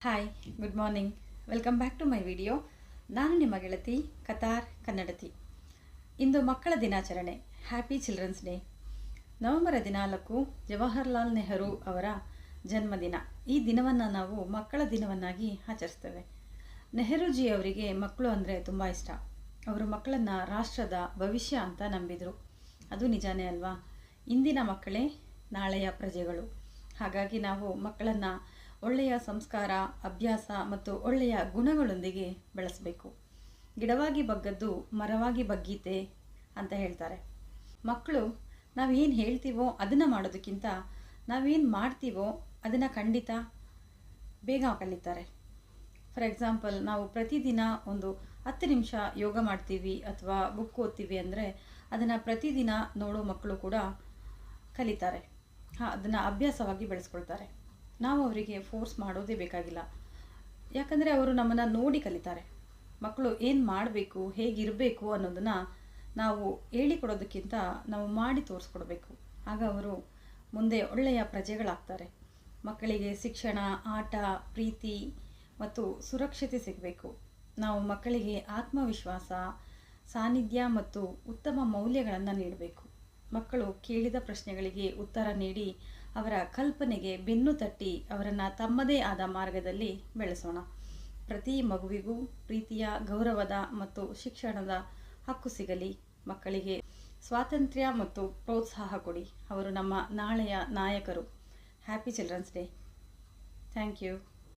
Hi, good morning. Welcome back to my video. ನಾನು ನಿಮ್ಮ ಗೆಳತಿ ಕತಾರ್ ಕನ್ನಡತಿ. ಇಂದು ಮಕ್ಕಳ ದಿನಾಚರಣೆ, happy children's day. November 14 Jawaharlal Nehru ಅವರ ಜನ್ಮದಿನ. ಈ ದಿನವನ್ನು ನಾವು ಮಕ್ಕಳ ದಿನವನ್ನಾಗಿ ಆಚರಿಸ್ತೇವೆ. ನೆಹರೂಜಿ ಅವರಿಗೆ ಮಕ್ಕಳು ಅಂದರೆ ತುಂಬ ಇಷ್ಟ. ಅವರು ಮಕ್ಕಳನ್ನು ರಾಷ್ಟ್ರದ ಭವಿಷ್ಯ ಅಂತ ನಂಬಿದರು. ಅದು ನಿಜಾನೇ ಅಲ್ವಾ? ಇಂದಿನ ಮಕ್ಕಳೇ ನಾಳೆಯ ಪ್ರಜೆಗಳು. ಹಾಗಾಗಿ ನಾವು ಮಕ್ಕಳನ್ನು ಒಳ್ಳೆಯ ಸಂಸ್ಕಾರ, ಅಭ್ಯಾಸ ಮತ್ತು ಒಳ್ಳೆಯ ಗುಣಗಳೊಂದಿಗೆ ಬೆಳೆಸಬೇಕು. ಗಿಡವಾಗಿ ಬಗ್ಗದ್ದು ಮರವಾಗಿ ಬಗ್ಗೀತೆ ಅಂತ ಹೇಳ್ತಾರೆ. ಮಕ್ಕಳು ನಾವೇನು ಹೇಳ್ತೀವೋ ಅದನ್ನು ಮಾಡೋದಕ್ಕಿಂತ ನಾವೇನು ಮಾಡ್ತೀವೋ ಅದನ್ನು ಖಂಡಿತ ಬೇಗ ಕಲಿತಾರೆ. ಫಾರ್ ಎಕ್ಸಾಂಪಲ್, ನಾವು ಪ್ರತಿದಿನ ಒಂದು 10 ನಿಮಿಷ ಯೋಗ ಮಾಡ್ತೀವಿ ಅಥವಾ ಬುಕ್ ಓದ್ತೀವಿ ಅಂದರೆ ಅದನ್ನು ಪ್ರತಿದಿನ ನೋಡೋ ಮಕ್ಕಳು ಕೂಡ ಕಲಿತಾರೆ. ಅದನ್ನು ಅಭ್ಯಾಸವಾಗಿ ಬೆಳೆಸ್ಕೊಳ್ತಾರೆ. ನಾವು ಅವರಿಗೆ ಫೋರ್ಸ್ ಮಾಡೋದೇ ಬೇಕಾಗಿಲ್ಲ. ಯಾಕಂದರೆ ಅವರು ನಮ್ಮನ್ನು ನೋಡಿ ಕಲಿತಾರೆ. ಮಕ್ಕಳು ಏನು ಮಾಡಬೇಕು, ಹೇಗಿರಬೇಕು ಅನ್ನೋದನ್ನು ನಾವು ಹೇಳಿಕೊಡೋದಕ್ಕಿಂತ ನಾವು ಮಾಡಿ ತೋರಿಸ್ಕೊಡ್ಬೇಕು. ಆಗ ಅವರು ಮುಂದೆ ಒಳ್ಳೆಯ ಪ್ರಜೆಗಳಾಗ್ತಾರೆ. ಮಕ್ಕಳಿಗೆ ಶಿಕ್ಷಣ, ಆಟ, ಪ್ರೀತಿ ಮತ್ತು ಸುರಕ್ಷತೆ ಸಿಗಬೇಕು. ನಾವು ಮಕ್ಕಳಿಗೆ ಆತ್ಮವಿಶ್ವಾಸ, ಸಾನ್ನಿಧ್ಯ ಮತ್ತು ಉತ್ತಮ ಮೌಲ್ಯಗಳನ್ನು ನೀಡಬೇಕು. ಮಕ್ಕಳು ಕೇಳಿದ ಪ್ರಶ್ನೆಗಳಿಗೆ ಉತ್ತರ ನೀಡಿ ಅವರ ಕಲ್ಪನೆಗೆ ಬೆನ್ನು ತಟ್ಟಿ ಅವರನ್ನು ತಮ್ಮದೇ ಆದ ಮಾರ್ಗದಲ್ಲಿ ಬೆಳೆಸೋಣ. ಪ್ರತಿ ಮಗುವಿಗೂ ಪ್ರೀತಿಯ, ಗೌರವದ ಮತ್ತು ಶಿಕ್ಷಣದ ಹಕ್ಕು ಸಿಗಲಿ. ಮಕ್ಕಳಿಗೆ ಸ್ವಾತಂತ್ರ್ಯ ಮತ್ತು ಪ್ರೋತ್ಸಾಹ ಕೊಡಿ. ಅವರು ನಮ್ಮ ನಾಳೆಯ ನಾಯಕರು. Happy children's day. Thank you.